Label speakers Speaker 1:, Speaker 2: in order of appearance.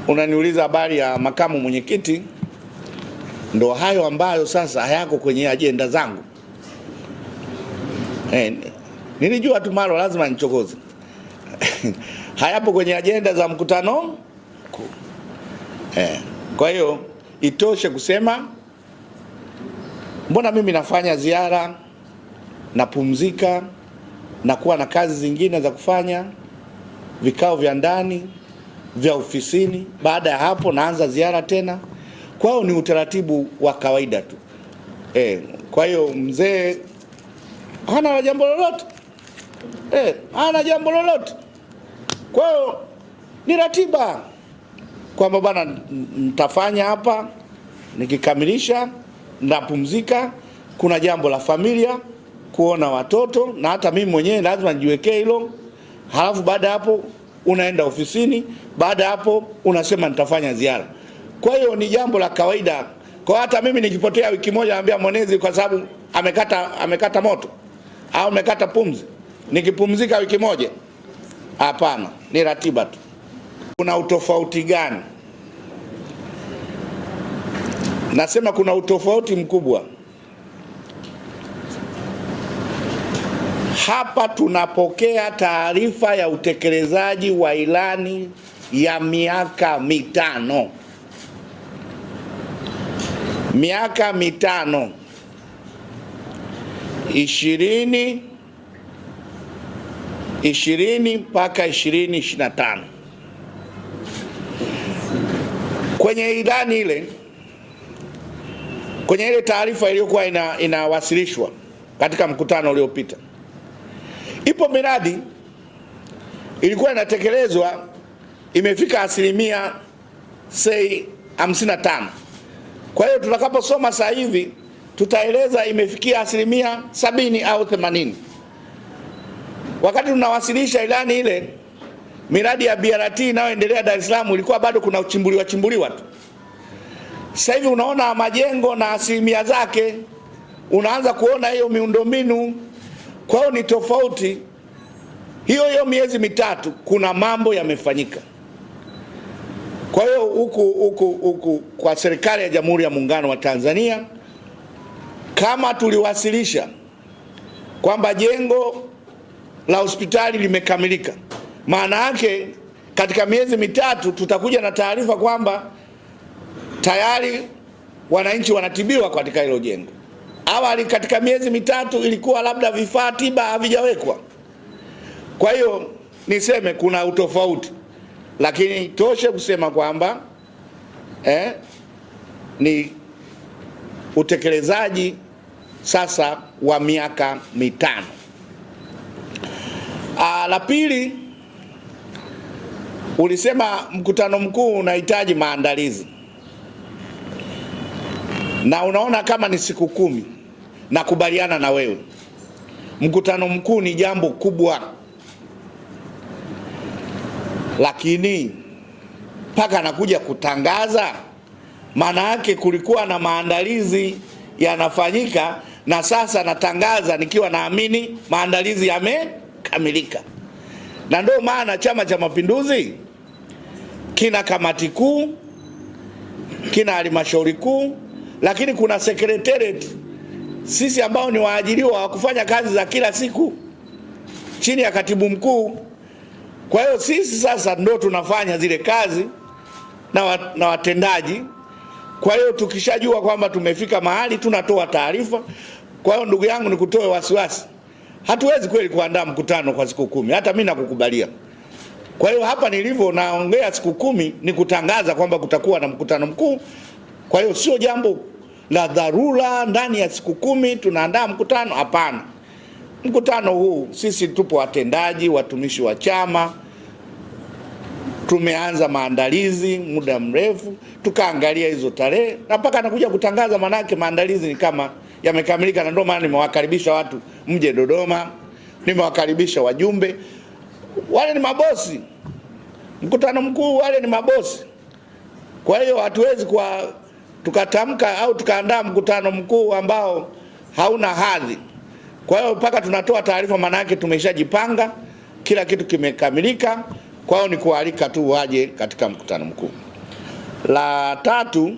Speaker 1: Unaniuliza habari ya makamu mwenyekiti, ndo hayo ambayo sasa hayako kwenye ajenda zangu. Nilijua tu malo lazima nichokoze. Hayapo kwenye ajenda za mkutano mkuu. Kwa hiyo itoshe kusema mbona mimi nafanya ziara, napumzika, na kuwa na kazi zingine za kufanya, vikao vya ndani, vya ofisini, baada ya hapo naanza ziara tena. Kwa hiyo ni utaratibu wa kawaida tu. Kwa hiyo mzee hana jambo lolote. Hana jambo lolote. Kwa hiyo ni ratiba kwamba bwana nitafanya hapa, nikikamilisha napumzika, kuna jambo la familia, kuona watoto, na hata mimi mwenyewe lazima nijiwekee hilo. Halafu baada hapo unaenda ofisini, baada hapo unasema nitafanya ziara. Kwa hiyo ni jambo la kawaida. Kwa hata mimi nikipotea wiki moja naambia Mwenezi kwa sababu amekata moto au amekata pumzi, nikipumzika wiki moja, hapana, ni ratiba tu. Kuna utofauti gani? Nasema kuna utofauti mkubwa. Hapa tunapokea taarifa ya utekelezaji wa ilani ya miaka mitano. Miaka mitano, 20 mpaka 2025. Kwenye ilani ile, kwenye ile taarifa iliyokuwa inawasilishwa katika mkutano uliopita, ipo miradi ilikuwa inatekelezwa imefika 55%. Kwa hiyo tutakaposoma sasa hivi tutaeleza imefikia 70 au 80. Wakati tunawasilisha ilani ile, miradi ya BRT inayoendelea Dar es Salaam ilikuwa bado kuna uchimbuliwa tu. Sasa hivi unaona majengo na asilimia zake, unaanza kuona hiyo miundombinu. Kwa hiyo ni tofauti. Hiyo miezi mitatu kuna mambo yamefanyika. Kwa hiyo huku kwa serikali ya Jamhuri ya Muungano wa Tanzania, kama tuliwasilisha kwamba jengo la hospitali limekamilika, maana yake katika miezi mitatu tutakuja na taarifa kwamba tayari wananchi wanatibiwa katika hilo jengo. Awali katika miezi mitatu ilikuwa labda vifaa tiba havijawekwa. Kwa hiyo niseme kuna utofauti, lakini toshe kusema kwamba ni utekelezaji sasa wa miaka mitano. La pili, ulisema mkutano mkuu unahitaji maandalizi, na unaona kama ni siku 10. Nakubaliana na wewe, mkutano mkuu ni jambo kubwa, lakini mpaka anakuja kutangaza, maana yake kulikuwa na maandalizi yanafanyika, na sasa natangaza nikiwa naamini maandalizi yamekamilika. Na ndio maana Chama cha Mapinduzi kina kamati kuu, kina halmashauri kuu, lakini kuna secretariat, sisi ambao ni waajiriwa wa kufanya kazi za kila siku chini ya katibu mkuu. Kwa hiyo sisi sasa ndio tunafanya zile kazi na watendaji. Kwa hiyo tukishajua kwamba tumefika mahali tunatoa taarifa. Kwa hiyo ndugu yangu, nikutoe wasiwasi, hatuwezi kweli kuandaa mkutano kwa siku 10. Hata mimi nakukubalia. Kwa hiyo hapa nilivyo naongea siku 10 ni kutangaza kwamba kutakuwa na mkutano mkuu. Kwa hiyo sio jambo la dharura ndani ya siku 10 tunaandaa mkutano, hapana. Mkutano huu sisi tupo watendaji, watumishi wa chama, tumeanza maandalizi muda mrefu, tukaangalia hizo tarehe, na mpaka anakuja kutangaza, manake maandalizi ni kama yamekamilika. Na ndio maana nimewakaribisha watu mje Dodoma, nimewakaribisha wajumbe, wale ni mabosi. Mkutano mkuu wale ni mabosi. Kwa hiyo hatuwezi tukatamka au tukaandaa mkutano mkuu ambao hauna hadhi. Kwa hiyo mpaka tunatoa taarifa, maana yake tumeshajipanga, kila kitu kimekamilika. Kwa hiyo ni kualika tu waje katika mkutano mkuu. La tatu,